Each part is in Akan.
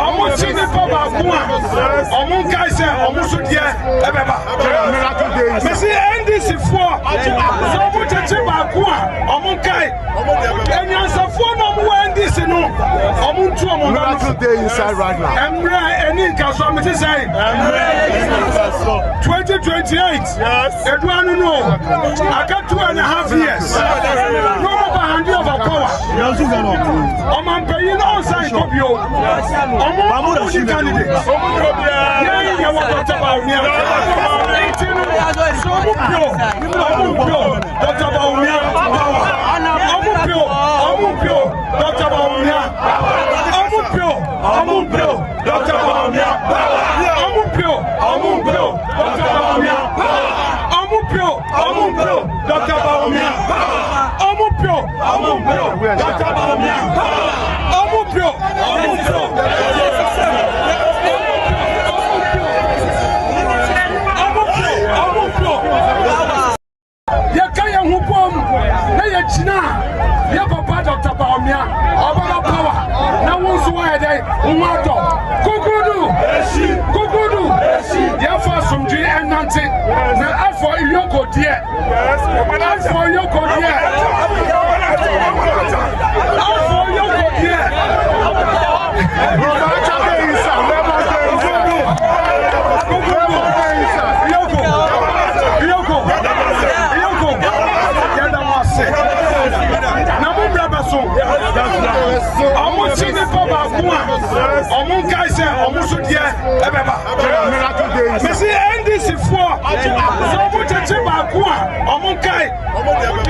Omo chini papa kuma. Omo kaise omo sudie ebeba. Mesi NDC for. So omo cheche ba kuma. Omo kai. Enyansa for no omo NDC no. Omo ntu omo no. Inside right now. Emre eni nkaso me say. 2028. Yes. Edwanu no. Aka 2.5 years. No more hand over power. Oman pay no sign kopio. Omo candidate. Yeah, you want to about me. So Dr. Baumia. Dr. Baumia. Dr. Baumia. Dr. Baumia. Dr. Baumia. Ya kaya hupom na ya china ya papa Dr. Baumia obama power na wonso wa dey umato kukudu ya fa sumji enante na afọ iyoko die afọ iyoko die Omo chini papa kuma. Omo kaise omo sudie ebeba. Mesi NDC for. So omo cheche ba kuma. Omo kai.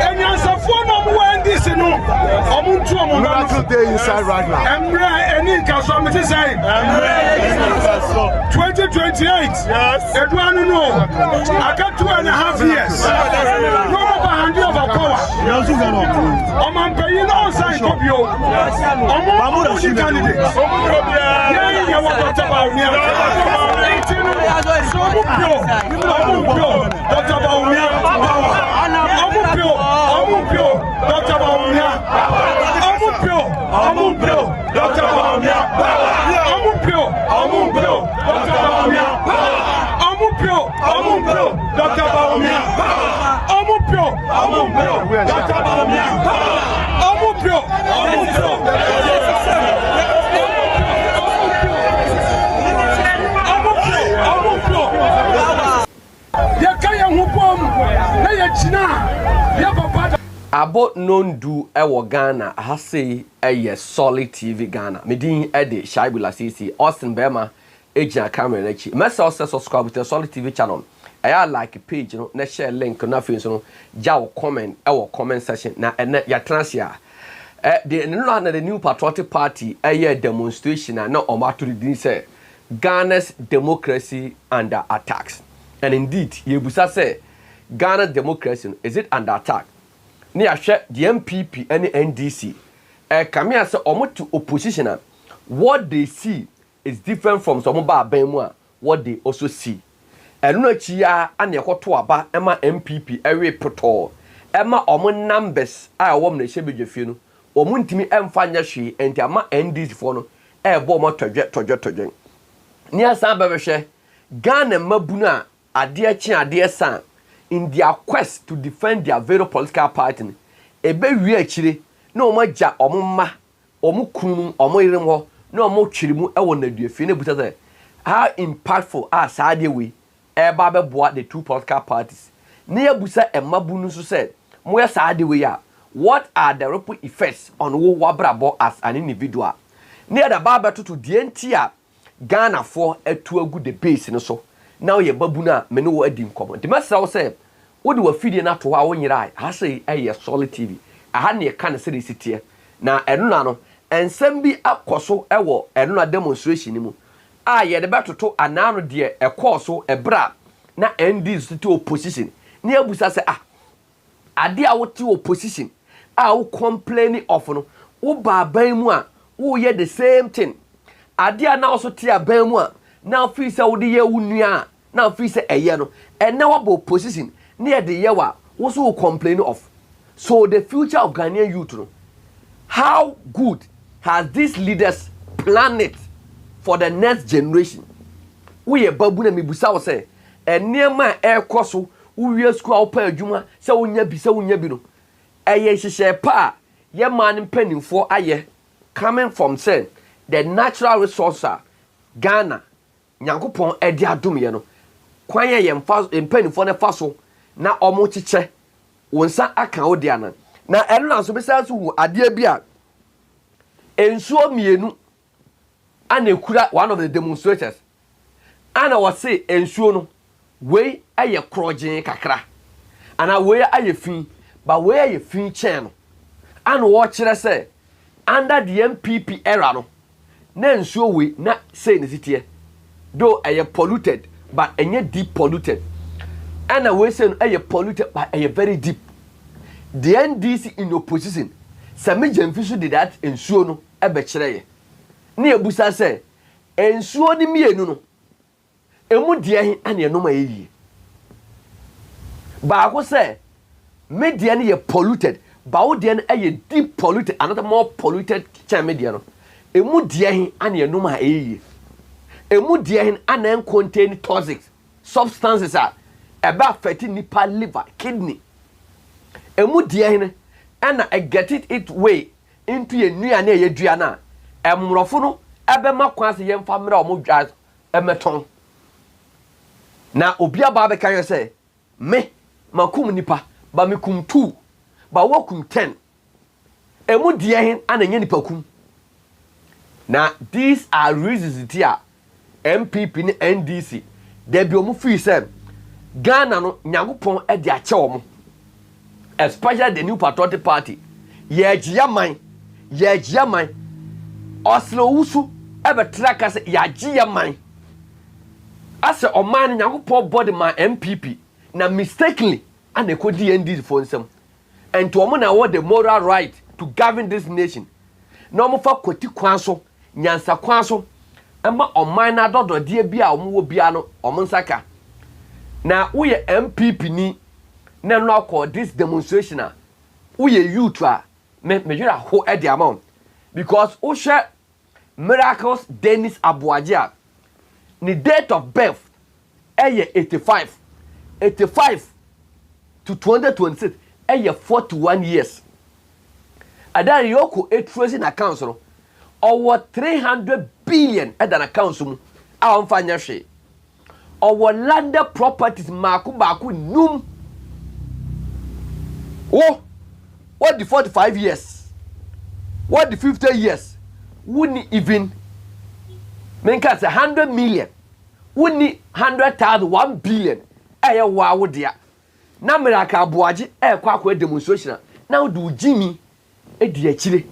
Enyansa for no omo NDC no. Omo ntu omo no. Inside right now. Emre eni nkaso me say. 2028. Yes. Edwanu no. Aka 2.5 years. No more hand over power. Oman pay no sign kopio. Omo candidate. Yeah, you want to about me. So Dr. Baumia. Dr. Baumia. Dr. Baumia. Abo non-do ewo Ghana hase eye Solid TV Ghana. Medin ede Shaibula CC Austin Bema ejina camera nechi. Mesa also subscribe to the Solid TV channel. Aya like page no na share link na fe so no comment ewo comment section na ene ya transia. The new patriotic party eye demonstration na omaturi din say Ghana's democracy under attacks. And indeed, yebusa say Ghana democracy is it under attack? Ni ahwe the NPP and NDC kamia say omo to opposition what they see is different from some ba ban mu a what they also see enu achi ya ane ekoto aba ema NPP ewe poto ema omo numbers a wo mna hyebedwefie no omo ntimi emfa nya hwe enti ama NDC fo no ebo omo todwe ni asan bebehwe Ghana mabunu a ade chi ade san in their quest to defend their very political party ebe wi akire na omo ja omo ma omo kunu omo irem ho na omo twirimu ewo na duafie na buta say how impactful are saade we eba beboa the two political parties na yabusa emabunu so say mo ya saade we ya what are the ripple effects on wo wabrabo as an individual na da ba betutu de ntia Ghana for etu agu the base no so now ye babuna me no wo adi nkomo de masa wo say wo de wa fidie na to wa wo nyira ha say eye Solid TV aha ne ka na se sitie na eno na no ensem bi akoso ewo eno na demonstration ni mu a ye de betoto anano de ekoso ebra na NDC to opposition ni abusa say ade a wo ti opposition a wo complaining of no wo baban mu a wo ye the same thing ade a na also ti aban mu a na fi say wo de ye wunua na fi say eye no ene wo bo opposition ni e de ye wa wo so complaining of so the future of Ghanaian youth no how good has these leaders planned it for the next generation? We are babu na mibusa wo say enema ekoso uwie school pa adwuma se wonya bi no eye hihye pa ye man mpanimfo aye coming from say the natural resource Ghana nyankopon edi adom ye no kwan ye mpanimfo ne faso na omo chiche wonsa aka wo dia na eno na so bisa so wu ade bi a ensuo mienu ana ekura one of the demonstrators ana wase ensuo no we aye krojin kakra ana we aye fin ba we aye fin chen no ana wo kire say under the NPP era no na ensuo we na say ne sitie though aye polluted but enye deep polluted ana we say no aye polluted but aye very deep. The NDC in opposition Sami Jemfisu did that ensuo no ebe kire ye na ebusa say ensuo ni mienu no emu de hin ane enoma yeyi ba ko say media ne ye polluted ba wo de ne aye deep polluted another more polluted chan media no emu de hin ane enoma yeyi emu de hin ane contain toxic substances are eba affect nipa liver kidney emu de hin and I get it way into a new and a duana emrofo ebe makwa se yemfa mra omo dwa emeton na obi aba be kan say me makum nipa ba mekum 2 ba wakum 10 emu de hin ananya nipa kum na these are reasons here NPP and NDC they be omo free say Ghana no nyagopon e de ache omo especially the new patriotic party yegia man oslo wusu ebe traka se yagia man ase oman nyagopon body man MPP na mistakenly and they could NDC for some and to omo na want the moral right to govern this nation na omo fa kwati kwan so nyansa kwan so ema oman na dodo de bia omo wo bia no omo nsaka na wo ye MPP ni na no call this demonstration we youth me jura ho e the amount because o share Miracles Dennis Abuaja ni date of birth 85 to 2026 41 years ada yoko tracing accounts no over 300 billion at an account mu a on fanya hwe over landed properties baku num. Oh, what the 45 years? What the 50 years? Wouldn't even make us 100 million. Wouldn't 100,000, 1 billion. Aya wow dear. Na Miraka Abuaji kwa demonstration. Now do Jimmy a dear chile.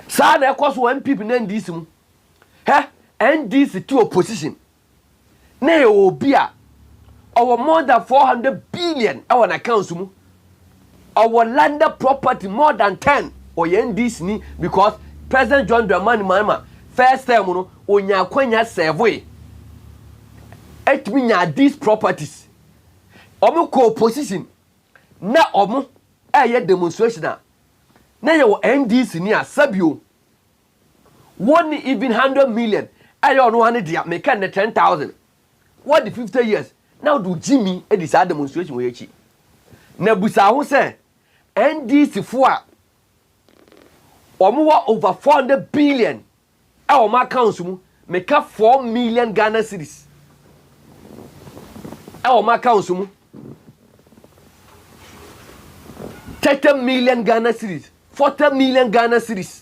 Sada cost one people in NDC. He NDC to opposition. Nay beer. Our more than 400 billion our accounts. Our landed property more than 10 or NDC ni because President John Dramani Mahama first time no onya kwanya serve it mean these properties omo ko opposition na omo demonstration na ye NDC ni asabio one even 100 million no one dia make 10,000 what the 50 years now do Jimmy this demonstration we echi na busa ho say NDC for over 400 billion our my council make 4 million Ghana cedis our my council 30 million Ghana cedis 40 million Ghana cedis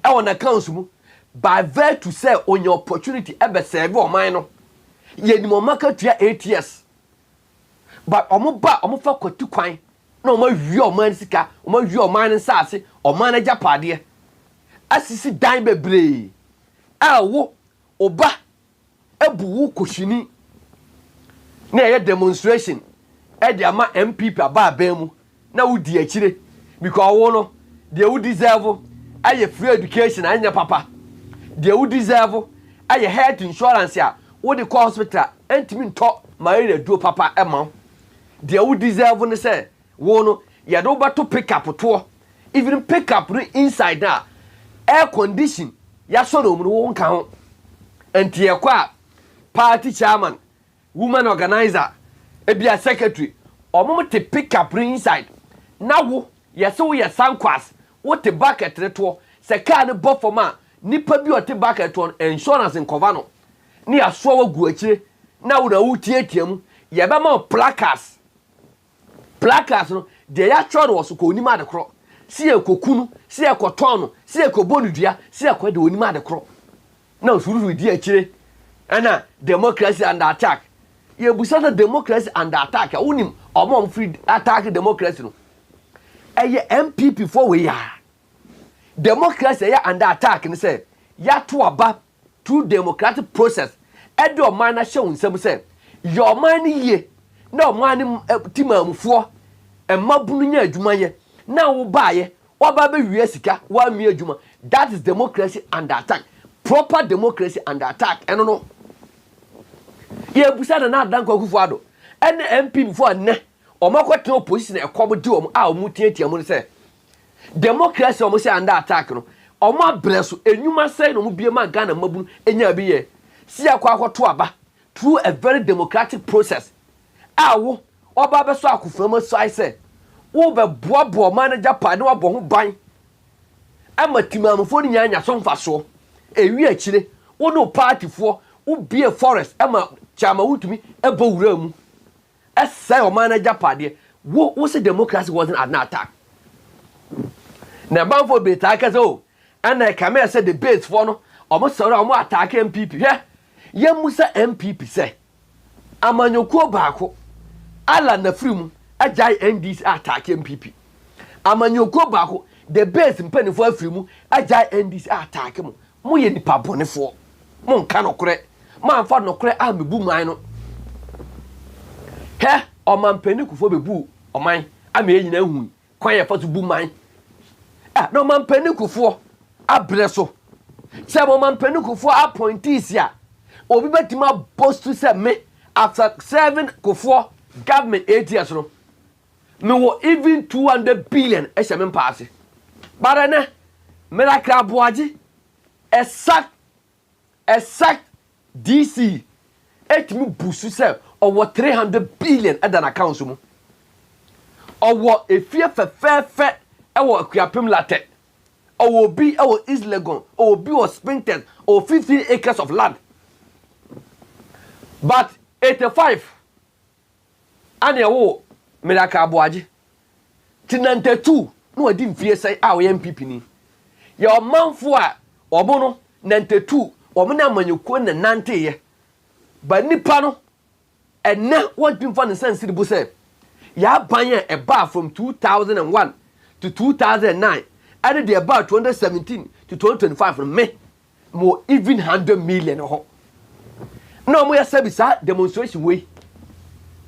our na council by virtue say on your opportunity ebe serve o man no ye ni mo market 8 years but omo fa kwatu kwan na o ma wi o man sika o ma wi o man nsase o man ajapade asisi dan bebre awo oba ebuwu koshini na ye demonstration e de ama MPP aba abamu na wudi akire because wo no de wo deserve aye free education anya papa de wo deserve aye health insurance a wo de call hospital entimi nto ma ye do papa ema de wo deserve ne say wo no ye do ba to pick up to even pick up inside na air condition ya so no mu won ka ho enti ye kwa party chairman woman organizer ebia secretary omum te pick up inside na wo ye se wo ye sankwas wo te bucket reto se car ne bo forma nipa bi o te bucket on insurance in cover no ni aso wa gu akire na wo na wo tietiam ye be ma placards no de ya choro wo so ko ni ma de kro si ekokunu si ekotono si ekobonudua si ekwede oni ma de kro na suru di akire ana democracy under attack ye busa na democracy under attack unim omom free attack democracy no eye NPP for we ya democracy ya under attack ni say ya to aba through democratic process e do man na hye unsem say your man ye na man timamfo emabunu nya adwuma ye na wo baaye oba be wie sika wa mi adwuma. That is democracy under attack. Proper democracy under attack. Eno no ye busa na adan kwakufu ado ene MP before ne omakwete opposition e komodi om a omutiatia mu se democracy omo se under attack no omo abreso enwuma sei no mu biema Ghana mabunu enya bi ye si akwa akwoto aba through a very democratic process awo oba be so akufama so I say wo be boabo manager pa ne wabo ho ban amatimamfo ni nyanya so mfaso ewi akire wo no party fo wo be forest ama Chairman Wontumi ebo wura mu esai o manager pade wo say democracy wasn't an attack na banfo be ta ka so and I come say the base for no omo soro omo attack MPP he ye musa MPP say amanyokuo baako ala na frimu ajai NDC attack MPP amanyokuo baako the base mpanifo afrimu ajai NDC attack mu ye nipa bonefo mo nka no kore man fa no kore a mebu man no he o man panikufo bebu o man a me nyina hu kwan ye fa to bu man no man panikufo abreso se mo man panikufo appointees ya obi betima post to say me after 7 kufo government 8 years no me wo even 200 billion e se me pass bare ne me la kra boaji exact DC etimi busu se owo 300 billion at an account mu owo efie fefefe ewo akuapem latte owo bi ewo East Legon owo bi o Springton o 15 acres of land but 85 ane ewo Meraka Abuaji ti 92 no odi mfie sai a wo MPP ni ye omanfo a obo no 92 omuna manyuko na nante ye ba nipa no ene what been for the sense bu say ya ban ye eba from 2001 to 2009 and the about 2017 to 2025 no me more even 100 million ho no mo ya sabisa demonstration we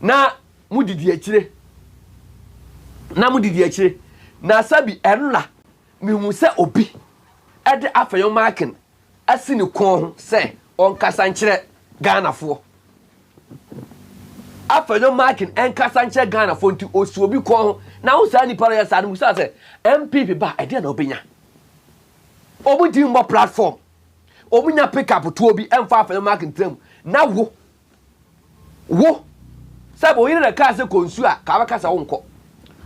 na mudidi akire na sabi enla mi hu se obi ede afayo marking asini kon se on kasanchire Ghana fo afayo marking en kasanchire Ghana fo nti osu obi kon na wo sa ni para ya sa ni musa se MPP ba ede na obenya obu di mo platform obunya pick up to obi emfa afayo marking tram na wo sabo yire na ka se konsu a ka ba kasa wonko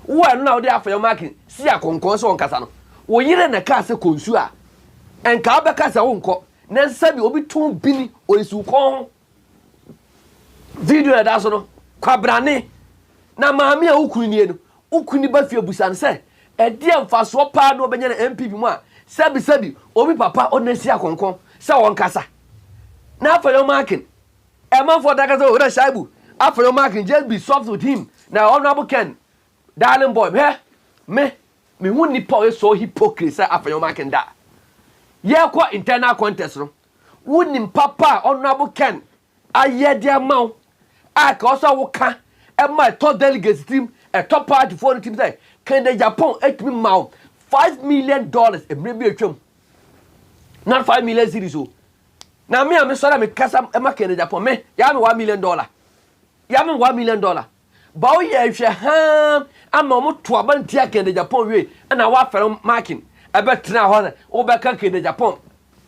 wo anu na wo de afayo marking si akonkon so wonkasa no wo yire na ka se konsu a enka ba kasa wonko na sabi obi tun bini oisu kon video da so no kwabrane na maami a ukuni nie no ukuni ba fie busan se e de mfaso pa na obenya na MPP mu a sabi obi papa onasi akonkon se wonkasa na afayo marking e man for daga so ora shaibu afayo marking just be soft with him na honorable Ken darling boy me hu nipa o so hypocrite say afayo marking da ye kwa internal contest no wunim papa honorable Ken ayede amaw aka oso wo ka e ma to delegates team e top party for the team say can the Japan etimi maw $5 million e mrebi atwam not $5 million series o na me am so na me kasa e ma can Japan me ya me $1 million ya me $1 million ba o ye hwe ha ama mo to aban tia can Japan we na wa fere marking ebetra ho obeka Kenya Japan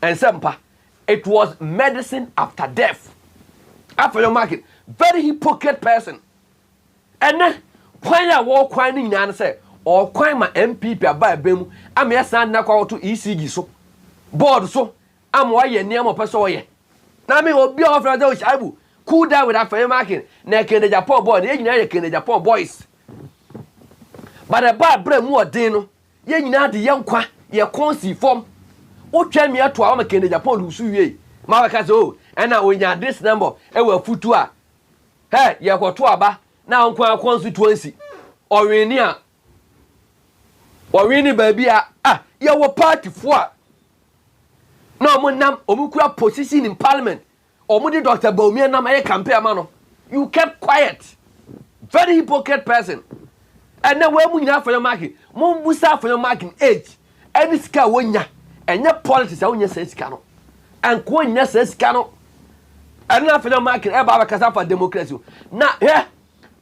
ensempa. It was medicine after death. After your market, very hypocrite person. And then when I walk quining and say, or quite my NPP about bem, I'm a son now called to ECG so board so I'm why you near my person. Now me will be off those I will cool down with that for your market. Neck in the Japan boy, the engineer in the Japan boys. But a bad brain more dino, ye know the young qua, ye concy form. O tell me to our Kenya Japan who sue ye. Mavakazo, and now when you this number, I will put to her. Hey, you got to aba now on constituency. Or in here. Or any baby, you were party for. No more nam, Omukura position in parliament. Or Moody Dr. Bomia Nam a compare mano. You kept quiet. Very hypocrite person. And then when we have for your market, Mumbusa for your marking age. Any scar when ya. And your politics on your says cano. And when your says cano. And now for your market, ever casa for democracy. Now, here,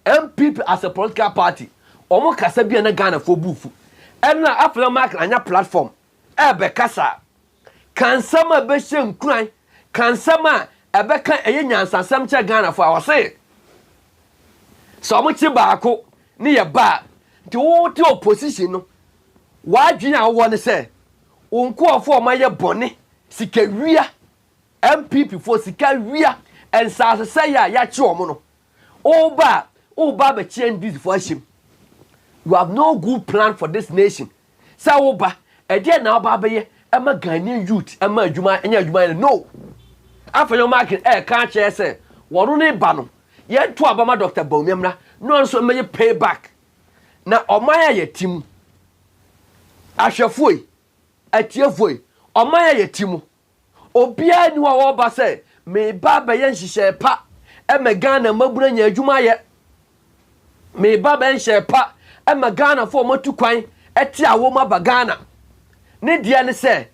MPP as a political party. Omo Kasabi and a Ghana for Bufu. And now after your market and your platform. Ebe Casa. Can some be shame crying? Can some a becca a yan some Ghana for our say? So much tobacco near bar. To all your position. Why do you want to say? Unko for my bonnet, Sikaria, MPP for Sikaria, and Sasaya Yachomono. Oh, Baba, change this for him. You have no good plan for this nation. Saoba, a dear now, Baba, I'm a Ghanaian youth, I'm a Juma, and you no. After your market, can't you say, what only Bano? Yet to Abama Dr. Bomemna, no so may pay back. Now, on my team, I shall fui. Atiefoi omaya yetimu obia ni wa wo ba se me baba yen hihye pa e me Ghana mabura nya adwuma ye me baba yen hihye pa e me Ghana fo matu kwan eti awo ma ba Ghana ne dia ne se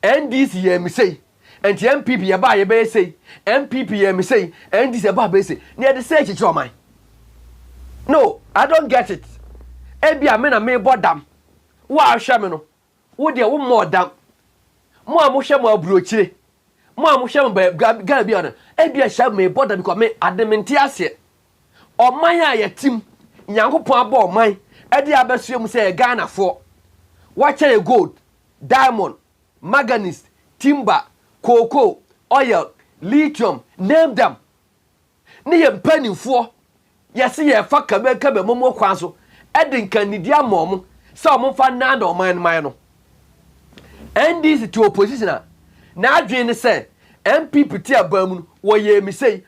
NDC ye me sei enti MPP ye ba ye be sei MPP ye me sei NDC ye ba be sei ne de sei chichi oman. No, I don't get it. Ebia me na me bodam wa ahwe me no wo de wo more dam mo amohwe mo abrochire mo amohwe mo Ghana bia na e bia hya me border because me adementi ase oman a yatim nyankopon aba oman e de abesuem say Ghana for watcher gold diamond manganese timber cocoa oil lithium name them ne ye mpanimfo yesi ye fa kabe momo kwan so e de nkanidia mom say omfa nanda oman man no. NDC to opposition na adwene say MPP ti abamu wo ye mi sei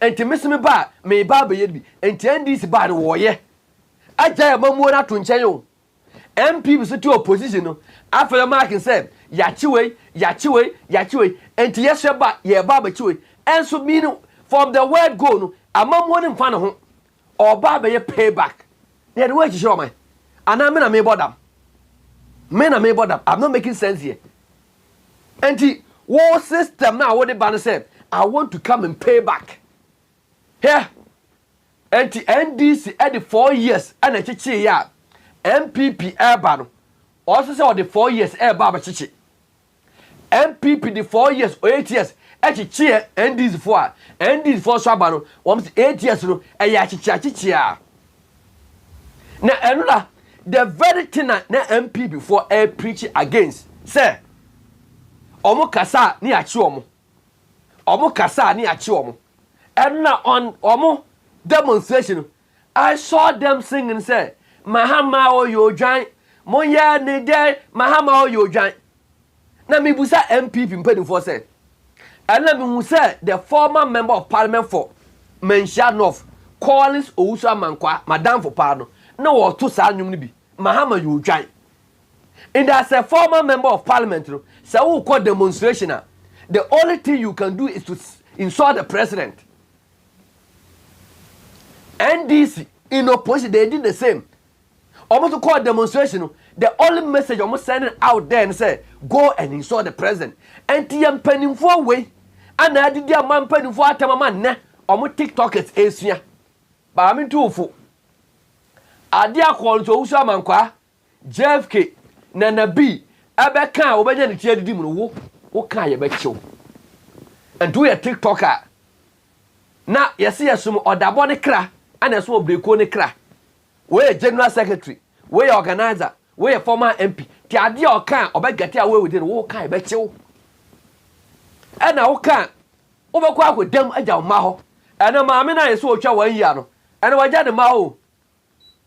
enti meseme ba me ba be ye bi enti NDC ba de wo ye aja mamu na to nchen yo MPP so to opposition no after marking say yachiwe enti yeswe ba ye ba chiwe enso mean from the word go no amamu ne mfa ne ho or ba be ye payback ye the way you show man ana me na me bodam. Men are made up. I'm not making sense here. And the war system now, what the banner said, I want to come and pay back. Here, and the NDC at the 4 years, and a chichi ya MPP airban also saw the 4 years air baba chichi. MPP the 4 years or 8 years, at the chair, NDC 4, NDC 4 Sabano, 8 years, and yachichi. Now, another. The very thing na MP before I preach against say omo kasa ni achi omo and na on omo demonstration I saw them singing say Mahama o yo dwan monya ne de Mahama o yo dwan na me busa MPP mpanimfo say and na me hu say the former member of parliament for Menchia North Collins Owusu Amankwa madam for pardon na wo to sa nwum ni bi Mahama you dwan and as a former member of parliament say who call demonstration the only thing you can do is to insult the president. NDC in opposition they did the same. Almost to call demonstration the only message almost sending out there and say go and insult the president and TM penning for way and I did their man penning for atamaman ne almost TikTokers esua but I mean too for Adia call to Usa Mankwa, JFK, na bi ebe kan obenya ne tie didi mu wo kan ye be chew and do a tiktoker na yesi yesum odabo ne kra ana so obreko ne kra we general secretary we organizer we former MP ti ade o kan obegate a we within wo kan ye be chew ana wo kan obekwa akodam agya ma ho ana maame na yeso otwa wan ya no ana wagya de ma ho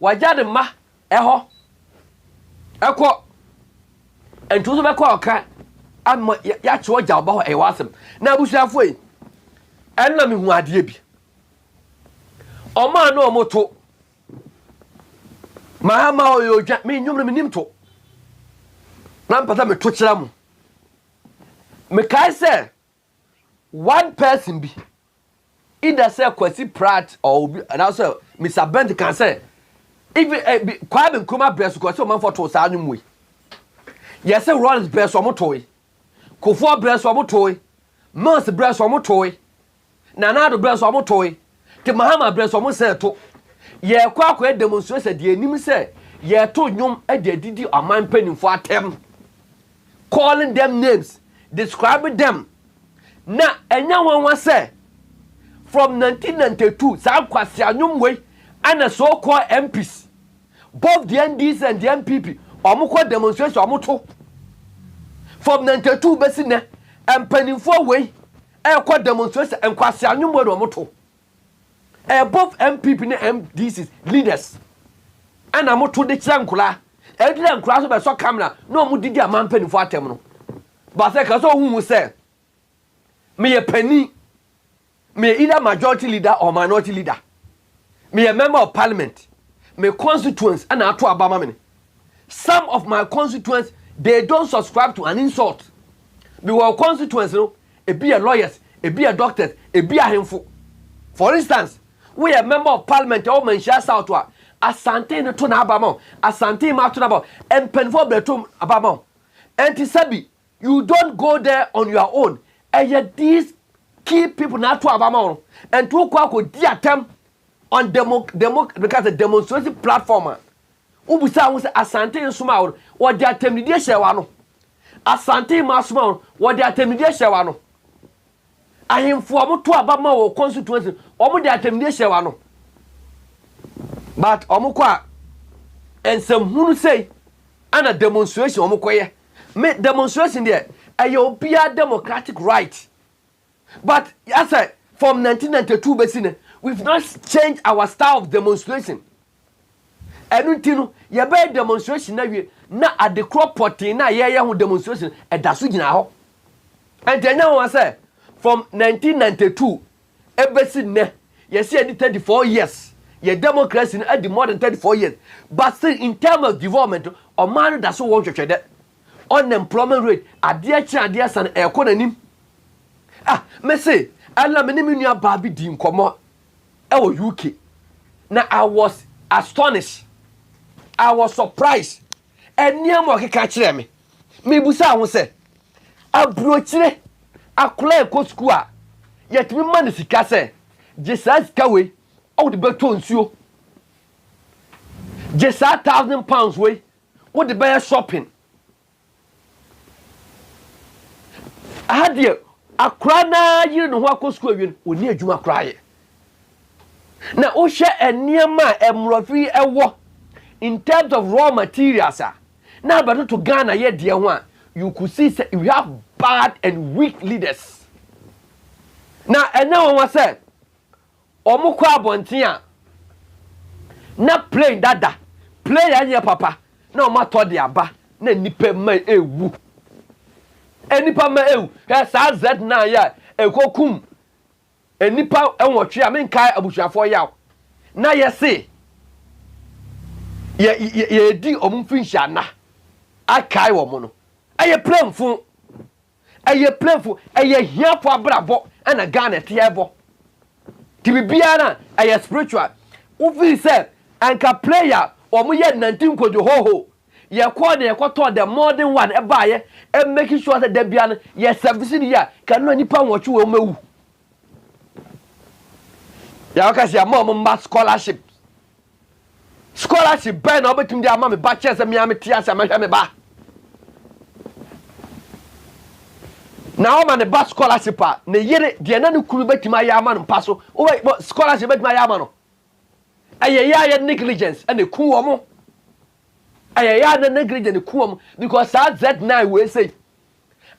wagya de ma eho ekọ entu be kwa oka am ya che ogya oba ho e wasem na abusuafo yi enna me hu ade bi oma na omoto mahama oyogya me nyumre me nimto na mpata me to kira mu me kai say one person be either say Kwesi Pratt or and also Mr. Bent can say even Kwame Nkrumah breast ko say man for to sa anwum we yes say Rollins breast o motoy Kofo breast o motoy Mons breast o motoy Nanado breast o motoy te Mahama breast o mo say to ye kwa demonstration de anim say ye to nwom e de didi aman panimfo atem calling them names describing them na enya wanwa say from 1992 sa kwasi anwum we and so called MPs both the NDC and the NPP omukọ demonstration omuto from 92 besi na empanimfo we ekọ demonstration enkwasi anwum we omuto both MPP and NDC leaders and amuto de kirankula edira nkura so be so camera no mu didi amampanimfo atem no ba se ka so hu say me ye pani me either majority leader or minority leader me a member of parliament me constituents and ato abama me some of my constituents they don't subscribe to an insult be our constituents no e be a lawyers e be a doctors e be a hemfo for instance we a member of parliament o man share south to asante no to na abama asante ma to na about and penfo betom abama antisabi you don't go there on your own and yet these key people na to abama and to kwa di atem on because the demonstration platform ubusa won say asante nsuma wo di atemnidi hyewa no asante masuma wo di atemnidi hyewa no ahemfo omoto abama wo constituency omo di atemnidi hyewa no but omukwa ensem hunu say ana demonstration omukoye me demonstration there ayo bia democratic right but as I from 1992 besine we've not changed our style of demonstration enutinu ye be demonstration na wie na ade crop potting na ye ho demonstration e da so gina ho and then now say from 1992 ebesine ye say 34 years ye democracy at the more than 34 years but still in terms of development o man da so won twetwede unemployment rate ade chi ade san e ko nanim me say alla me ni nua ba bi di nkomo UK. Now I was astonished. I was surprised. And near more catch me. Me busa won say abrochire akula ko school yet me man sika say Jesus kawe o de beto nsuo just £1,000 way what the buy shopping I had you akura na yiri no ho akọ school wi oni adwuma akura ye na o hye eniema emrofi ewo in terms of raw materials na about to Ghana ye de ho a you could see say we have bad and weak leaders na ena won say omukọ abonten a na plane dada plane anya papa na o mato de aba na nipa ma ewu enipa ma ewu sa z9 ya ekokum enipa enwotwe a menkai abusuafo yaw na yese ye di omumfinhia na akai wo mo no aye plamfo aye hiafo abrabo na Ghana te ebo tibibia na aye spiritual wo feel say anka player omo ye 19 kojo hoho ye call the ekoto the modern one e baaye e make sure that debia no ye service ni ya kanu nipa nwotwe wo mewu ya ka sia mom ma scholarship ben obetum dia ma me ba chese me am tia sia ma hwe me ba Now man the bus scholarship ne yere de na ne kuru betima ya ama no paso o scholarship betima ya ama no ya negligence and ku omo ya na negligence ku omo because that Z9 we say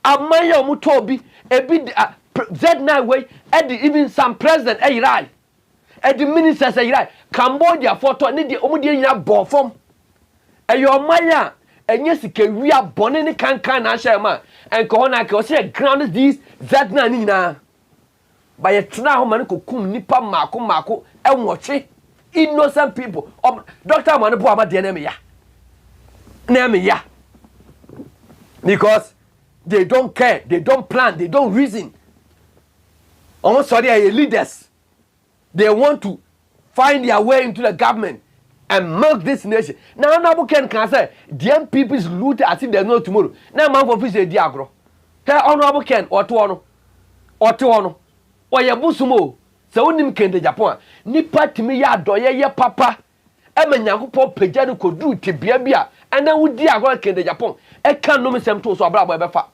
amanya omo to bi ebi Z9 we even some president right the ministers right Cambodia photo ne de omo de nyina bo fom omanya enye sika wia bone ne kankan na ahia ma enko na ka o say ground these Z9 nyina ba ye tena ho man kokum nipa mako enwoche innocent people doctor man bo amade na me ya because they don't care, they don't plan, they don't reason. Almost sorry are leaders. They want to find their way into the government and milk this nation. Now Nabu can say the NPP is looted as if there's no tomorrow. Now man for fish diagro. Tell honorable Ken or to ono or ya busumo. So unim ken de Japan. Nipa timi ya doye ye papa. Ema nyankopɔ pagya no kodu tebea bia ana wudi agora ken de Japan. E kan no mesem to so abrabo e befa.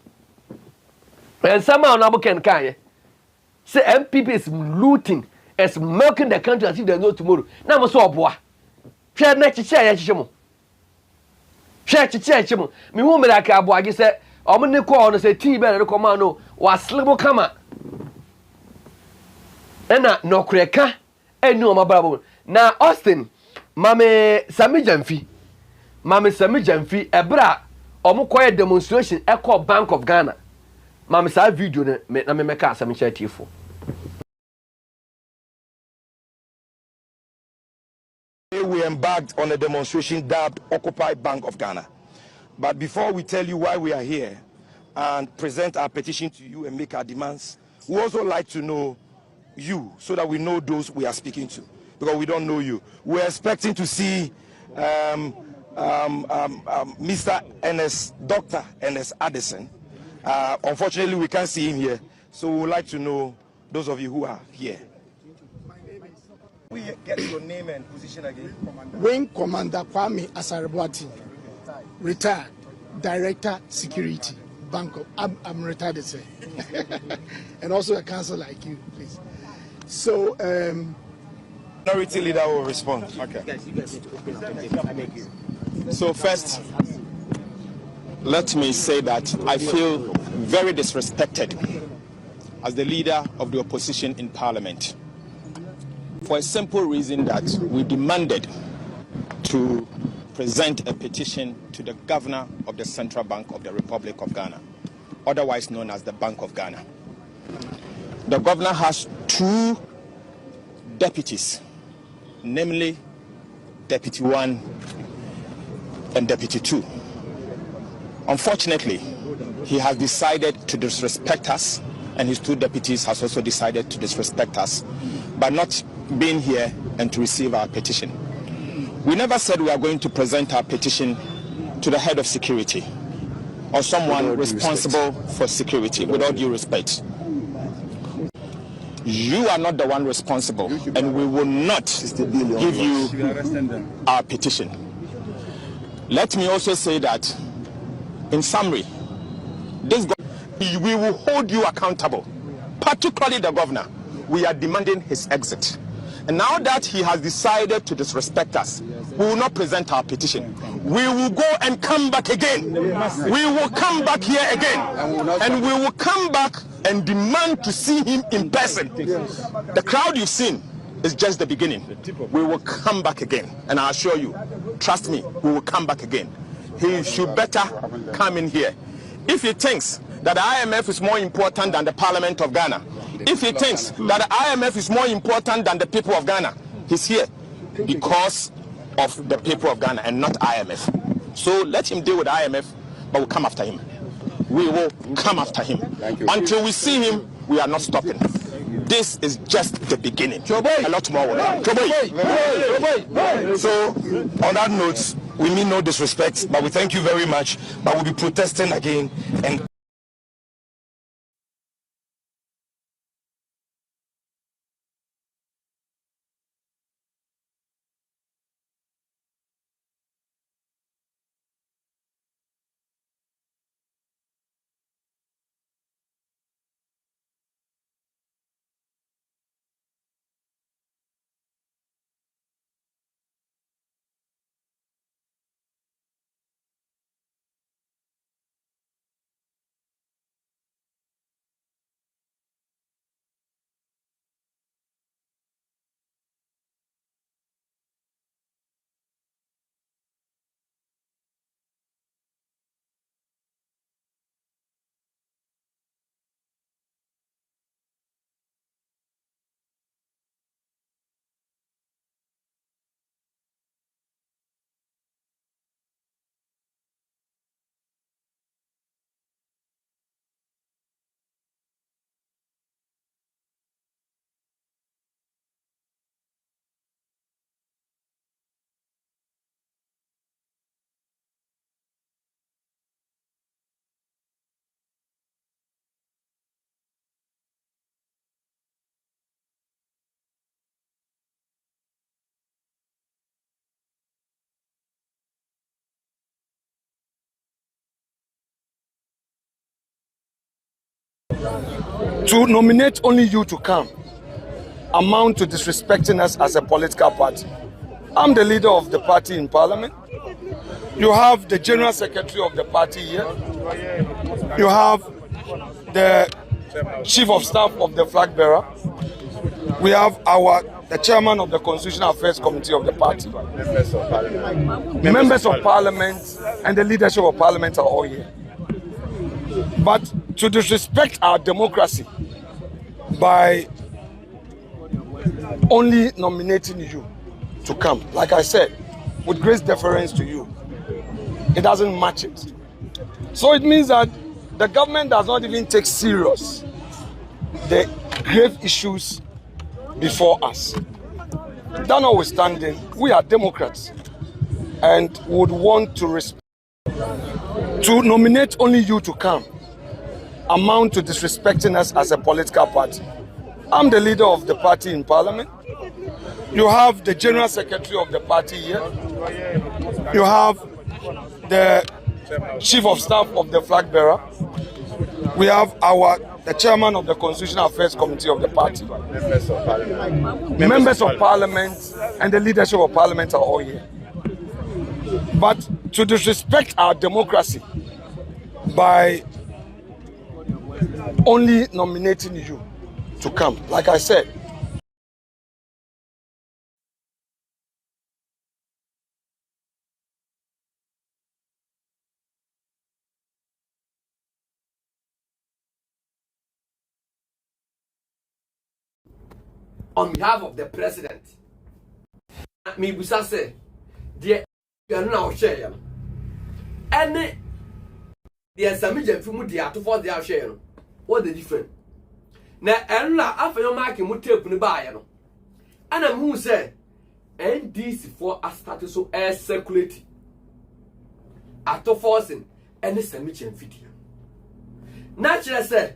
And somehow Nabu Ken kan say NPP is looting, is milking the country as if there's no tomorrow. Now mo so oboa. Hwe na chiche ya chiche mo. Hwe chiche mo. Me hu me like aboa gi say omo ne ko ono say tea be re ko ma no wa slebo kama. Ena no kureka enu omo brabo. Na Austin mame Sami Jamfi ebra omo koye demonstration e call Bank of Ghana. Mama sa video ne na me meka asem chiatifo. We embarked on a demonstration dubbed Occupy Bank of Ghana. But before we tell you why we are here and present our petition to you and make our demands, we also like to know you so that we know those we are speaking to, because we don't know you. We're expecting to see Mr. Dr. Ernest Addison. Unfortunately, we can't see him here, so we would like to know those of you who are here. We get your name and position again. Wing Commander Kwame Asaribuati, retired Director Security, Bank of. I'm retired, sir, and also a council like you, please. So, Minority leader will respond. Okay. So first, let me say that I feel very disrespected as the leader of the opposition in Parliament, for a simple reason that we demanded to present a petition to the Governor of the Central Bank of the Republic of Ghana, otherwise known as the Bank of Ghana. The Governor has two deputies, namely Deputy 1 and Deputy 2. Unfortunately, he has decided to disrespect us, and his two deputies has also decided to disrespect us by not being here and to receive our petition. We never said we are going to present our petition to the head of security or someone responsible for security, with all due respect. You are not the one responsible, and we will not give you our petition. Let me also say that, in summary, we will hold you accountable, particularly the governor. We are demanding his exit. And now that he has decided to disrespect us, we will not present our petition. We will go and come back again. We will come back here again. And we will come back and demand to see him in person. The crowd you've seen is just the beginning. We will come back again. And I assure you, trust me, we will come back again. He should better come in here. If he thinks that the IMF is more important than the Parliament of Ghana, if he thinks that the IMF is more important than the people of Ghana, he's here because of the people of Ghana and not IMF. So let him deal with IMF, but we'll come after him. We will come after him. Until we see him, we are not stopping. This is just the beginning. A lot more will come. So, on that note, we mean no disrespect, but we thank you very much. But we'll be protesting again and To nominate only you to come amount to disrespecting us as a political party. I'm the leader of the party in parliament. You have the general secretary of the party here. You have the chief of staff of the flag bearer. We have the chairman of the Constitutional Affairs Committee of the party. Members of parliament and the leadership of parliament are all here. But to disrespect our democracy by only nominating you to come, like I said, with great deference to you, it doesn't match it. So it means that the government does not even take serious the grave issues before us. That notwithstanding, we are Democrats and would want to nominate only you to come amount to disrespecting us as a political party. I'm the leader of the party in parliament. You have the general secretary of the party here. You have the chief of staff of the flag bearer. We have the chairman of the Constitutional Affairs Committee of the party. Members of parliament and the leadership of parliament are all here. But to disrespect our democracy by only nominating you to come, like I said, on behalf of the president, me busa say, dear, you are now sharing. And the Samijan from the art of what they are sharing. What the difference? Now, and after your marking would take the buyer. And I'm who say, NDC for a status so air circulating. After forcing any Samijan video. Naturally, say,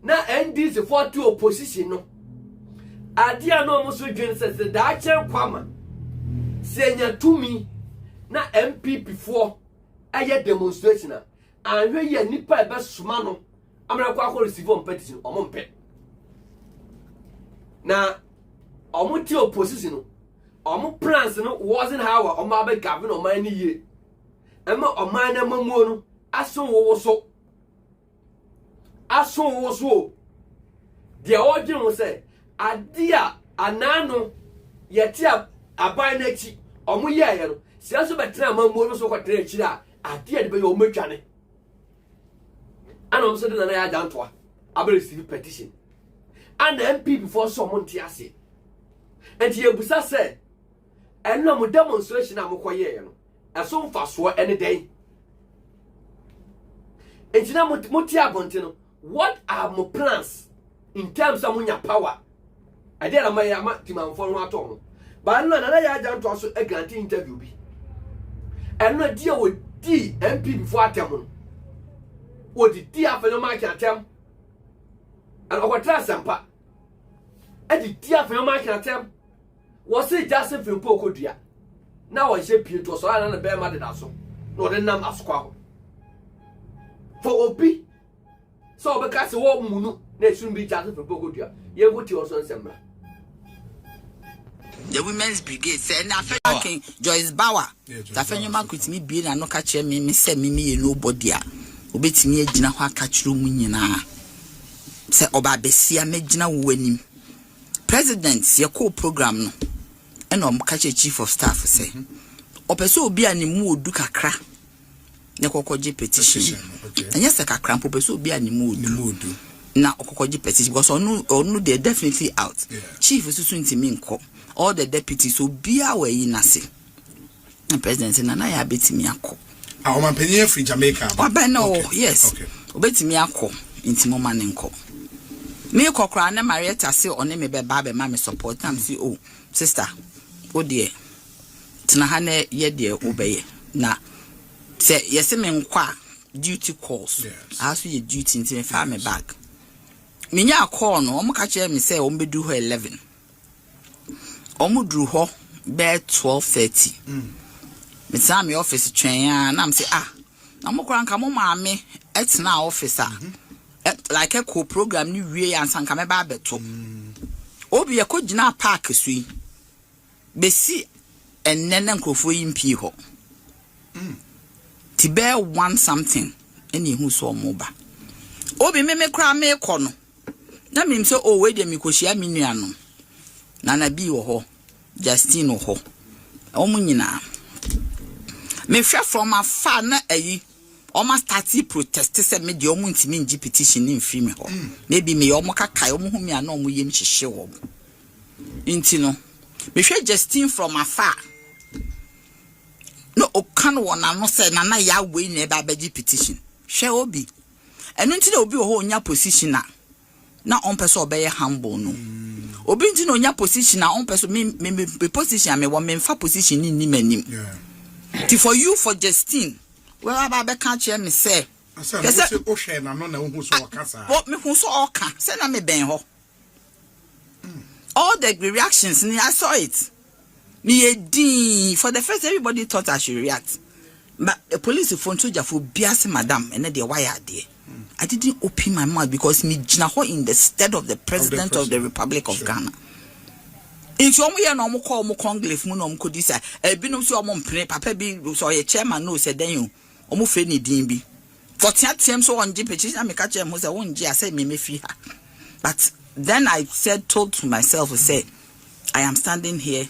now NDC for two opposition. No. Adia no almost again says the Dacha Kwama. Senya to me, na NPP for a demonstration. And where ye nipa best smano. I'm not going to receive on petition or Mompet. Now, Omuti opposition, Omu plans wasn't how or my governor or many year. Emma or mine and Mamono, as soon was so. As soon was so. The origin will say, Adia, Anano, Yatia, Abai Nechi, or Muya, see also by time Mamono so what they chida, Adia be your mechanic. And I'm saying that I don't want to receive petition. And the MP before someone tiasi. And here Busa said, and no more demonstration I'm quiet. And so fast for any day. And you know what are my plans in terms of your power? I did a my team for one tongue. But I don't want to a grant interview be. And not deal with the MP before I tell what the dear for your market attempt and our class and part. And the dear for your market attempt was it just a few poco dear. Now I say Peter so I don't bear mother so no the name of squabble. For OP so because the war moon, they shouldn't be just for poco dear. You would your son sembra. The women's brigade said, "Now, King Joyce Bauer, the Fenyaman could me be and no catch me, send me nobody. Obetimi agina ho akachiro mu nyina se oba besia magina wanim president ye call program no ena omkache chief of staff say opeso obi animu odu kakra ne kokoje petition anya se kakra opeso obi animu odu na okokoje petition because onu they definitely out chief susu ntimi nko all the deputies obi awayi nase president na ya betimi akọ man penye free Jamaica. No, yes. Okay. Obetimi akọ intimo manenko. Me kokra na Marietta say one me be ba be ma me support am say oh sister o de tina ha na ye de obeye na say yesi me nkwa duty calls aso ye duty intime fa me back. Me nya call no omo ka kire me say omo bedu ho 11 omo dru ho be 12:30 me say me office twen na am say na mo kran ka mo maame etna office like a co-program ni wie ansan ka meba beto obi ye ko gina park sui besi enene nkrofo yimpi ho ti be want something eni hu so omoba obi me kra me kɔ no na me se o we de me kohia me nuano na na bi wo ho Justin wo ho omo nyina me hwɛ from afar na ayi almost 30 protest say me de omo ntimi ngi petition in free me ho maybe me omo kakai omo hu me ana omo yem hyehye wo nti no me hwɛ Justin from afar no o kan wona no say na ya we na ba ba petition hwɛ obi enu nti na obi wo ho onya position na on person obey humble no obi nti na onya position na on person me position me wo me fa position ni manim ti for you for Justin well aba can cheer me say say o hwe na no na hu so okasa what me hu so oka say na me ben ho all the reactions I saw it me edin for the first everybody thought I should react but the police phone soldier for biase madam and they wire there I didn't open my mouth because me gina ho in the stead of the president of the Republic of Ghana. In some way no mo call mo conclave mu no mo kodi say e bi no so mo mpene papa bi so ye chairman no say den o mo fe ni din bi for tiatem so on petition na me ka chairman say won gi say me mefi ha but then I told to myself say I am standing here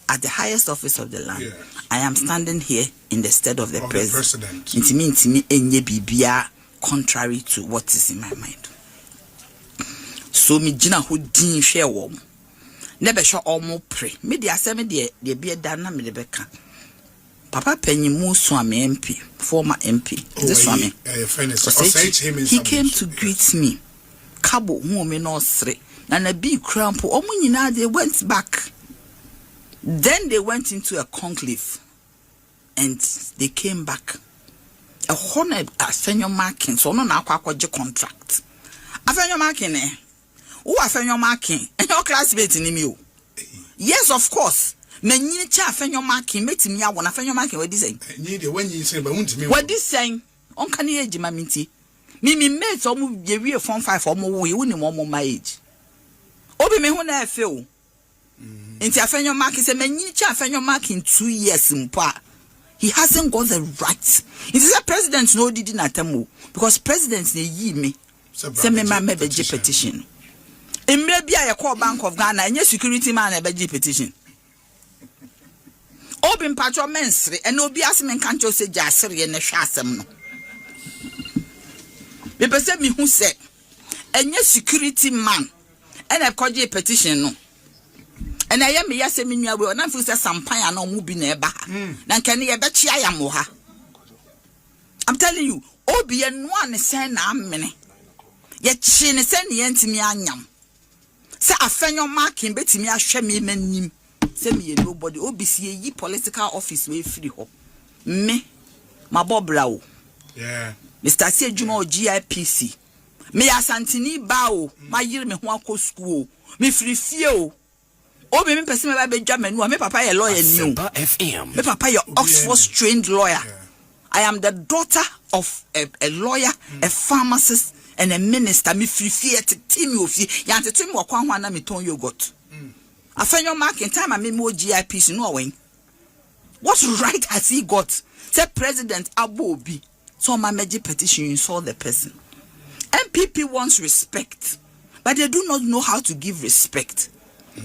at the highest office of the land. Yes. I am standing here in the stead of the president. Intimi enye bibia contrary to what is in my mind. So me gina ho din hwe wo. Ne be hwe omo pre. Me de asem de be da na me de be ka. Papa penyimu so am MP, former MP. This one me. He came to greet me. Kabo hu me no sre. Na bi crampo omo nyina they went back. Then they went into a conclave and they came back. A honored Afenyo marking, so no na akwaje contract. Afenyo marking who Afenyo marking? And your classmate in me. Yes, of course. Me nyini cha Afenyo marking, meti me awon Afenyo marking what this saying? When you say, but what this saying? On can you age my minty? Me mates almost ye real form 5 or more, you wouldn't want my age. Obi me hona feel. Into Afenyo marking, say, me nyini cha Afenyo marking 2 years mpa. He hasn't got the right. It is a president no did not tell because presidents they yi me. Say me ma petition. In maybe I call Bank of Ghana and your security man a petition. Open patrol mensri and obi asmen can't say jasri and a shasem no. Me person me who said and your security man and I called you a petition no. And I am yes, me will not feel some pine no mubi neba. Nan can you bet I am moha? I'm telling you, Obi and one is saying I'm many. Yet she is sending to me anyam. Say a Afenyo marking betting me a shame men send me nobody. Obi see ye political office way free ho. Me, my Bob Brow. Yeah. Mr. C. Jumo GIPC. Me a Santini Bao, my year me wako school. Me free feel. Obi me person me be German no me papa a lawyer new. Me papa your Oxford trained lawyer. Yeah. I am the daughter of a lawyer, a pharmacist and a minister. Me free fear to team you fi. Ya to team wakwan ho na me ton yogurt. Afenyo mark in time I me mo GIPC no wen. What right has he got? Say President Abobi. So my magic petition you saw the person. NPP wants respect, but they do not know how to give respect.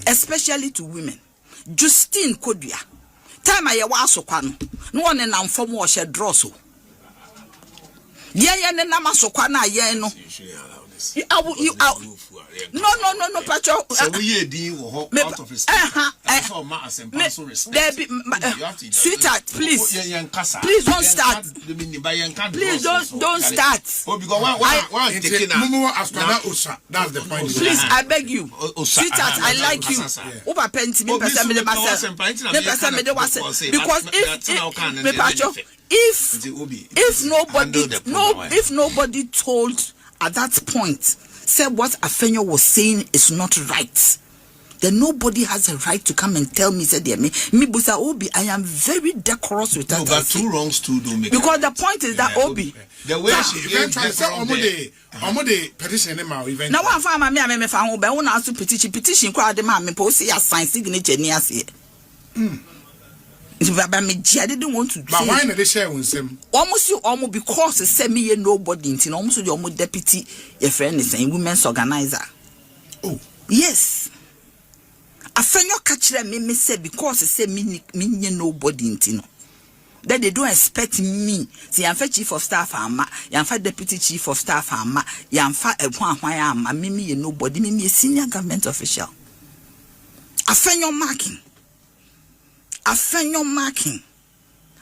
Especially to women. Justine Kodia. Time I was so kwano. No one in am form or shed drosso. Yeah, ne namaso kwana ye no. No, Pacho. So we deal out of his sweetheart, please. Please don't start. Please don't start. That's the point. Please, I beg you. Sweetheart, I like you. Over penty me person me myself. Because if nobody told at that point, said what Afenyo was saying is not right, then nobody has a right to come and tell me, said, me Busa Obi, I am very decorous with that. No, but two wrongs too don't make because the point is that Obi. The way she eventually said, Omode petition him out eventually. Now, one farmer, me found, but one has to petition, crowd the man, me post your sign signature near see. I didn't want to. But why not they share with him? Almost you almost because they send me nobody in almost your deputy, your friend is saying women's organizer. Oh, yes. I find your catch them me say because they say me nobody in Tino. Then they don't expect me. See, I'm chief of staff, I'm deputy chief of staff, I'm me nobody, me a senior government official. I find your marking.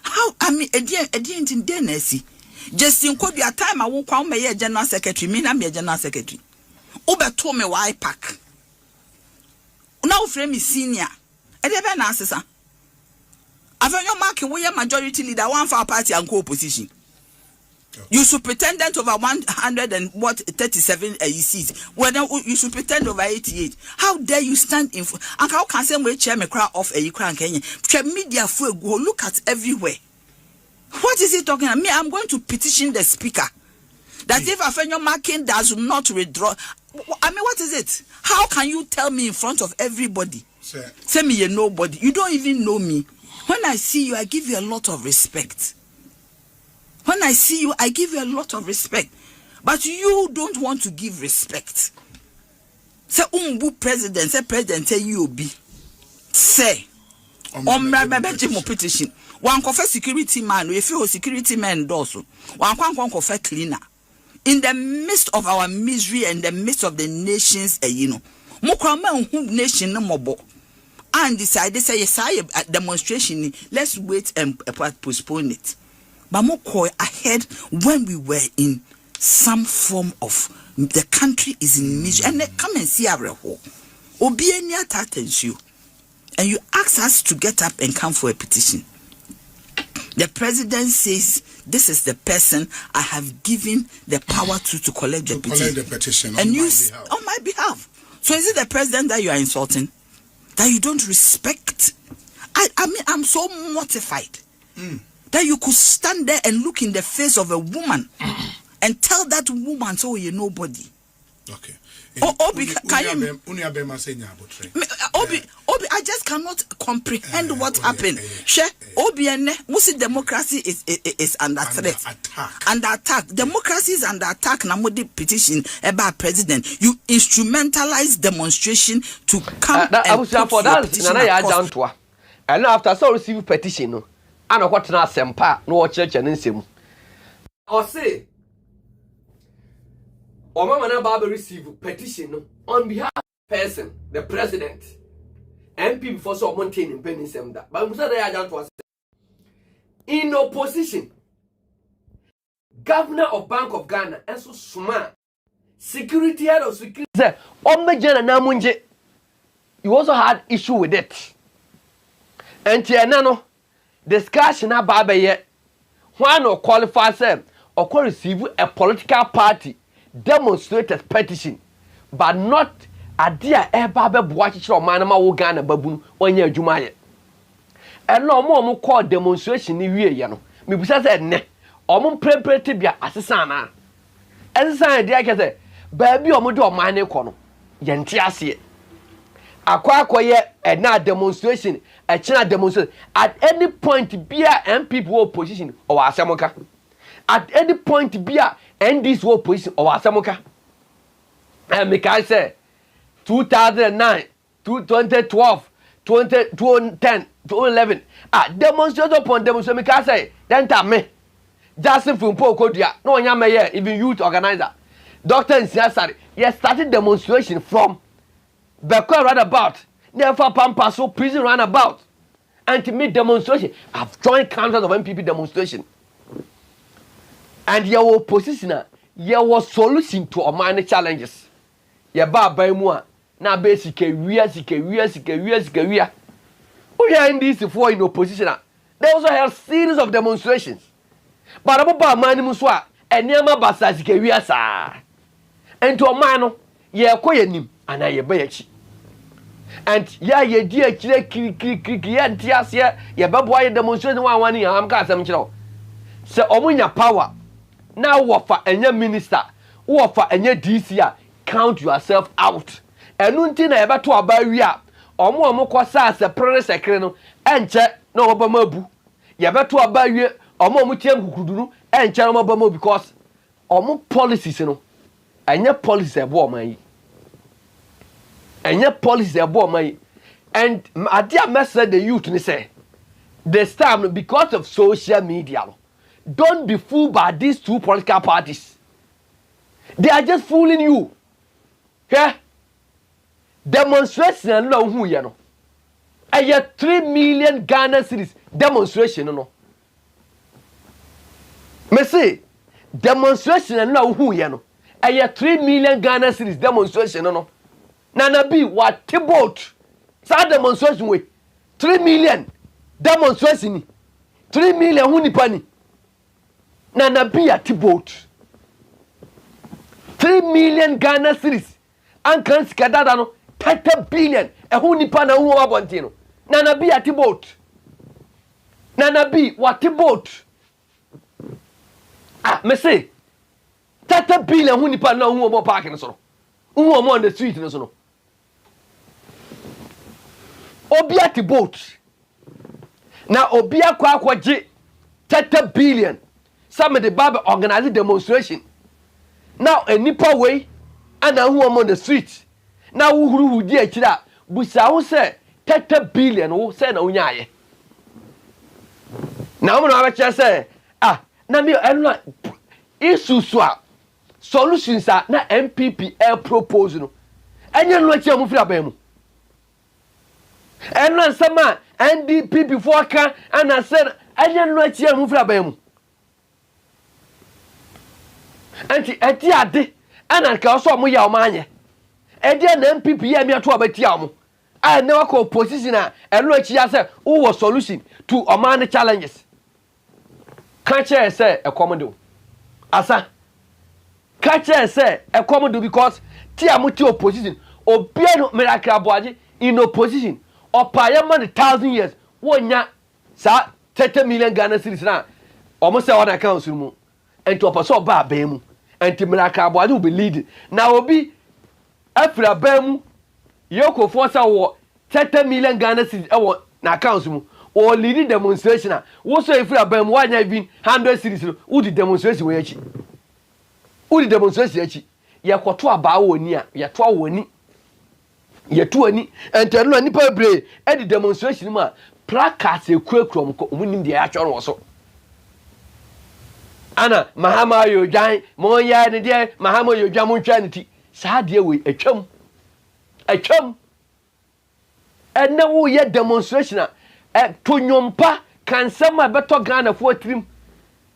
How I mean, again in Denesi. Just in could be a time I won't call me a general secretary, me I'm a general secretary. Uber told me why pack. Now frame is senior. And even answer. I find your marking we are majority leader, one for our party and co-opposition. You superintendent over 137 seats. Whether you should pretend over 88. How dare you stand in? And how can say chairman crowd off a Ukraine Kenya? Media full go look at everywhere. What is he talking about? Me, I'm going to petition the speaker that if Afenyo Marking does not withdraw. I mean, what is it? How can you tell me in front of everybody? Say me you're nobody. You don't even know me. When I see you, I give you a lot of respect. When I see you, I give you a lot of respect. But you don't want to give respect. Say, president, say you be. Say, petition. One confess security man, if you security man also. One confess cleaner. In the midst of our misery and the midst of the nations, nation no more. And decided say yes, I demonstration. Let's wait and postpone it. But more ahead when we were in some form of the country is in misery. And they come and see our reho. Obienia attends you. And you ask us to get up and come for a petition. The president says, this is the person I have given the power to collect the petition. And you on my behalf. So is it the president that you are insulting? That you don't respect? I mean, I'm so mortified. That you could stand there and look in the face of a woman and tell that woman, so you're nobody. Okay. Obi, I just cannot comprehend what happened. Obi and Musi democracy is under threat. Under attack. Democracy is under attack. Namodi petition about president. You instrumentalize demonstration to come and put your petition across. And after so receive petition, no. I know what na sempa no church and nsem. Or say or mama na ba receive petition no on behalf of the person, the president. NPP for so maintain in nsem da. But musa da ya to in opposition. Governor of Bank of Ghana and so smart. Security head of security. You also had issue with it. And no discussion about yet one or qualify them or could receive a political party demonstrated petition, but not a dear ever watch or manama Ghana baboon 1 year Jumaya. And no more call demonstration in Yano. Me said ne or prepare to be assassin. As a idea can say, baby or modo mine corner. Yantiasi. Akwa and now demonstration, a China demonstration at any point be a NPP opposition or Asamoka. At any point be a NDC opposition or Asamoka. And Mikai say 2009, 2012, 2010, 2011. Demonstration upon demonstration. Mikai say, then tell me. Justin Fumpo Kodia, no Yamaye, even youth organizer. Dr. Nsiasari, yes, started demonstration from Bekwa roundabout, never Pampaso prison roundabout, and to meet demonstration. I've joined counters of NPP demonstration. And your opposition, your solution to our minor challenges. Your bar moi, now basically, we are. We are in this for in opposition. They also have series of demonstrations. But about Mani Muswa, and Yama Basasike, we are. And to a man, ye koyanim, and I bayachi. and ye dear kiri and tias ye beboy demonstration one am got some chiro say omunya power now wafa enye minister wafa enye DC a count yourself out enu nti na yebeto aba wi a omo kwasa se prere sekre no enche na obamabu yebeto aba wi omo tiam kukudunu enche na obamabu because omo policies no enye policies ebo oman enye policies ebo oman and adia message the youth ni say this time because of social media don't be fooled by these two political parties. They are just fooling you. Yeah? Demonstration no who you know. And yet 3 million Ghana cedis demonstration no. Me say demonstration no who you know. And yet 3 million Ghana cedis demonstration no. Nana B what boat. Sa demonstration way 3 million demonstration 3 million who ni pani. Nana B at boat 3 million Ghana cedis and can skadada no 30 billion e hu nipa na hu wabonti no Nana B at boat Nana B what boat me say 30 billion hu nipa na hu omo park no so no hu omo on the street no so no obi at boat na obi akwaje 30 billion some of the Bible organize demonstration. Now a nipa way and who am on the street. Now who dear chida busa who say 30 billion who say no nyaye. Now I'm gonna say na me enla issue solutions are na NPP propose no. Enye no achi amu fira ban mu. Enla sama NDP before kan and I said enye no achi amu fira ban mu. Anti eti ade ana ka so mo ya o manye ede na MPP ya mi ato abati am a ne wako opposition a eno achi ya say wo solution to o man challenges ka che say ekomodo asa ka che say ekomodo because ti amuti opposition obi no miracle aboaje in opposition opa man 1,000 years wonya sa 30 million Ghana cedis na o mo say on account mu enti oposo ba ba mu enti miracle aboaje will be leading na obi afira ba mu yoko força wo 30 million Ghana cedis e wo na account mu o leading demonstration wo so afira ba mu wanya even 100 cedis no wo di demonstration we achi wo di demonstration achi ye kwoto aba wo ni a ye to wo ni ye to ani enti no nipa bre e di demonstration mu a placards ekuekrom ko omunim de ya tworo wo so ana mahama yojan mo ya ne de mahama yojan mo ntwa ne ti saa de we atwam ene wo ye demonstration to nyompa kansama beto Ghana for trim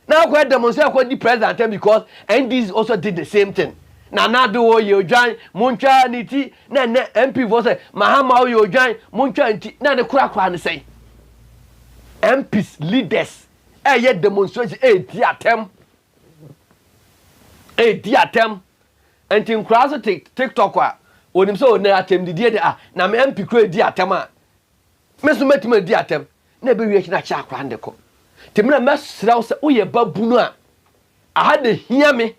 na ko demonstration ko di president because NDC also did the same thing na do yojan mo ntwa ne ti na MP for say mahama yojan mo ntwa ne ti na ne kura ne say MPs leaders ye demonstration di atem enti nkra so TikTok a onim so na atem di de na me MP kra di atem a meso matima di atem na be wi na cha akra ndeko timna mesraw se oye babunu a aha de hia me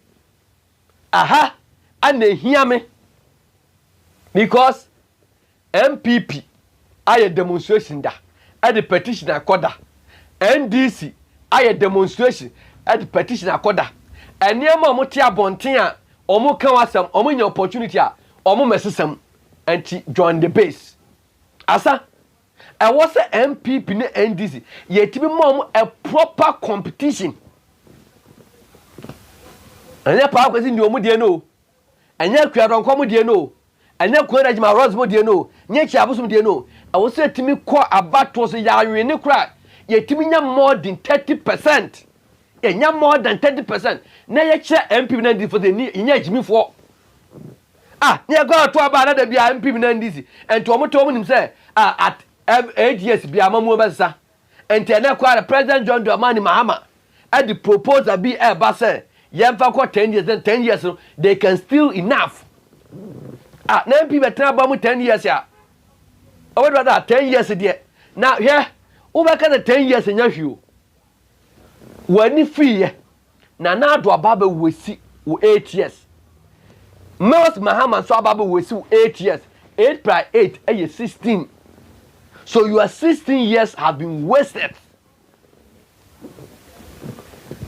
aha ana hia me because MPP aye demonstration da at the petition akoda NDC aye demonstration at the petition akoda eniema omo ti abonten a omo kan wasam omo nya opportunity a omo mesesam anti join the base asa I was a MPP ne NDC yetibi mom a proper competition anya pa kwesi ndi omo de no anya kuadon komo de no anya kuada ma rose mo de no nya chi abusum de no I was a timi ko abato so ya we ne kra yetimi nya more than 30%. Enya more than 30%. Na ye che MP na NDC for the nya jimi for. Nya go to aba na da bia MP na NDC. Enti omo to omo nim say at 8 years bia mamu besa. Enti na kwa President John Dramani Mahama at the proposal be e ba say yemfa ko 10 years then 10 years they can still enough. Na MP betra ba mu 10 years ya. over that 10 years there. Now here, over 10 years in your view. When you free, na do ababa we see 8 years. Most Muhammad so ababa we see 8 years. 8 plus 8 is 16. So your 16 years have been wasted.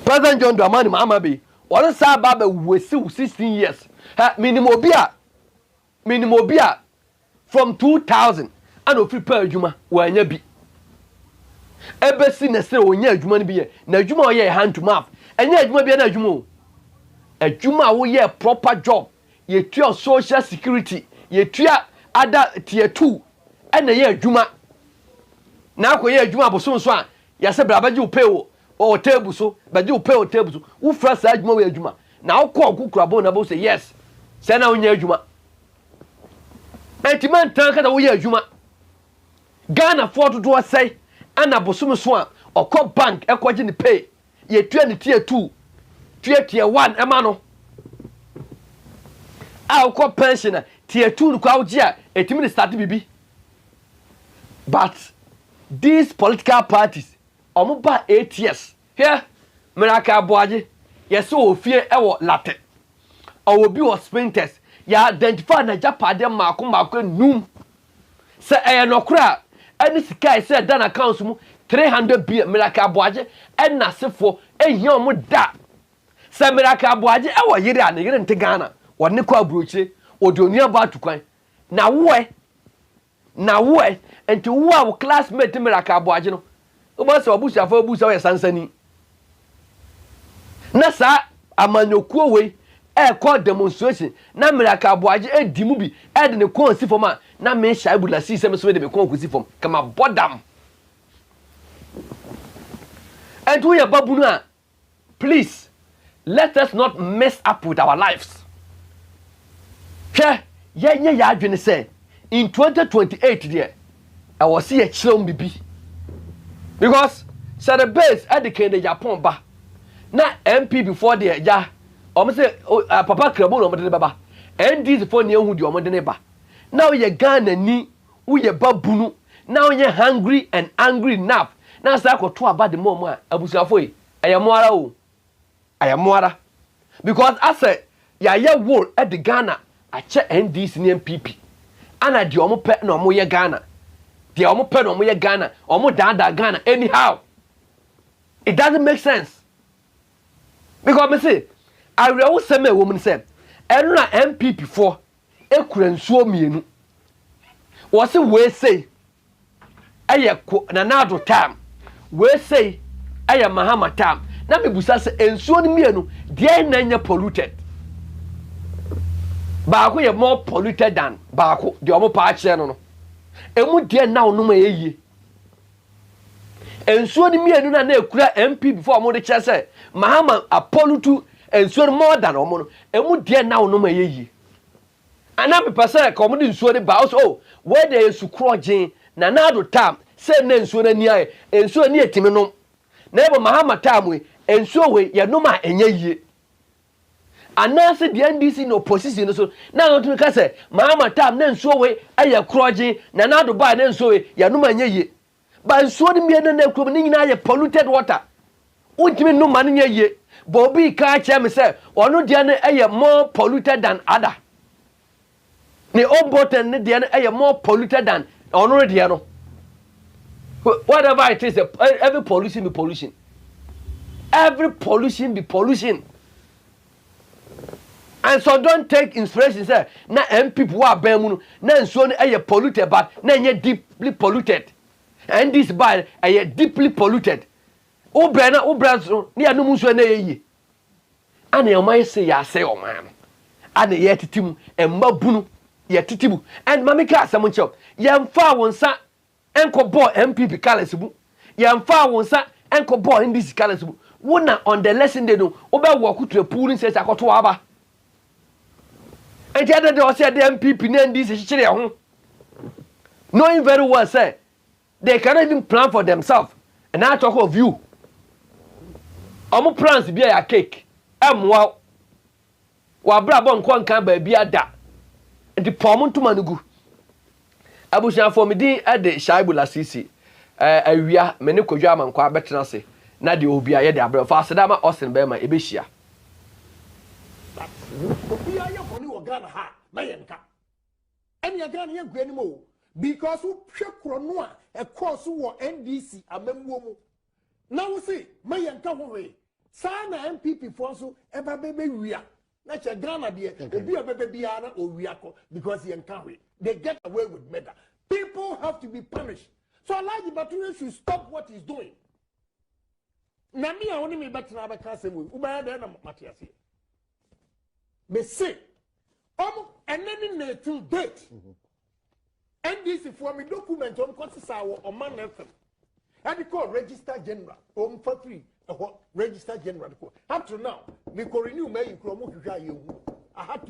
President John Dramani Mahama be one say ababa we see 16 years. Minimobia from 2000 and of prepare adwuma wanya bi. Ebesi na se onya adwuma ni bi na adwuma o ye hand to mouth. Enya adwuma bi na adwuma. Adwuma wo ye proper job. Ye tua social security, ye tua other tier 2 and ye adwuma. Na ko ye adwuma boso so a ya se bra ba ji pay o table so, ba ji pay o table so. Wo fra sa adwuma we adwuma. Na wo ko kukurabo na bo say yes. Se na onya adwuma. Entiman tanka da wo ye adwuma. Ghana for to do say ana bosom so a okọ bank ekwaje ni pay ye tua ni tier 2 tier 1 ema no a okọ pensioner tier 2 no kwa oje a etimi ni start bibi. But these political parties omo ba 8 years here Meraka Aboaje yes o fie ewo latte o bi o sprinters ya identify na japade mako num se nokura ani sika say dan accounts mu 300 billion Meraka Aboaje na sefo ehia omo da se Meraka Aboaje ewo yire a na yire nte Ghana wonne kwa brochire odonua ba tukwan na wo enti wo a wo classmate Meraka Aboaje no o ba se obusia fa obusia we sansani na sa amanyokuo we call demonstration na Meraka Aboaje edimu bi de ne kon si fom a na me shaibula si se me so de me kon kusi fom kama bodam and we babunu a please let us not mess up with our lives. Ya adwene say in 2028 there I was see a chilom bibi because say the base at the Kenya Japan ba na MP before there ja omo say papa krabo no modene baba NDC for ne hu di omo de ne ba now ye Ghana ni wo ye babunu now ye hungry and angry enough na say akoto aba de mom a abusuafo yi ayamoara o ayamoara because I say ya ye war at the Ghana a che NDC ni NPP ana di omo pe na omo ye Ghana di omo pe na omo ye Ghana omo da Ghana anyhow it doesn't make sense because me say I will say me woman say enu na MPP for ekura nsuo mienu wo se we say eye na nado time we say eye Mahama time na me busa se nsuo ni mienu dey na nya polluted baako ye more polluted than baako de omo pa ache no emu dey na onum eyie nsuo ni mienu na ekura MP before omo de che say Mahama apollutu ensuo more than omo no emu dey na onum eyie ana me pese ka omo de nsuo de ba so where dey esukrogen na nado tam say na nsuo na ni aye ensuo ni etimi no na ebo Mahama tam we ensuo we ye no ma enye yie anase the NDC no opposition so na no ka say Mahama tam na nsuo we aye krogen na nado ba na nsuo we ye no ma enye yie ba nsuo de mie na ekrom ni nyina aye polluted water untimi no ma nye yie bobi ka che me say ono de na aye more polluted than other ne oboten ne de na aye more polluted than ono de no whatever it is every pollution be pollution and so don't take inspiration say na MPP wa ban mu na nsuo no aye polluted but na nye deeply polluted and this by aye deeply polluted obra so ne anum nsuo na yeyi ana o mai say ya say o man ana ye titimu emma bunu ye titibu and mamika asam ncho ye mfa wonsa enko ball MPP colors bu ye mfa wonsa enko ball NDC colors bu wona on the lesson day no obe wo kutu pool say akoto aba and the other day o say the MPP and NDC chire ho knowing very well say they cannot even plan for themselves and I talk of you omo plans bi ya cake emwa wa bra bon kon kan ba bi ada ndi pom ntuma nugu abusuafo me din ede shaibula sisi awia me ne kodwa amankwa betena se na de obia ye de abre fa sedama osin be ma ebehia obia ye boni wo Ghana ha na ye nka eni Ghana ye nkwa ni mo because wo hwe kro no a e course wo NDC amamwo mu na wo se ma ye nka ho we sa na NPP fo so e ba be wia na che Ghana de obi obebe bia na owia ko because ye nka we they get away with murder. People have to be punished. So Alhaji Batume should stop what he's doing. Na me a woni me betra be ka semu. Uba de na Matiasi. Me say, eneni na till date. NDC for me document on kwasisa wo Oman FM. And call register general. For free. Register general. Up to now, me ko renew me in kromo hwehwa ye hu. I had to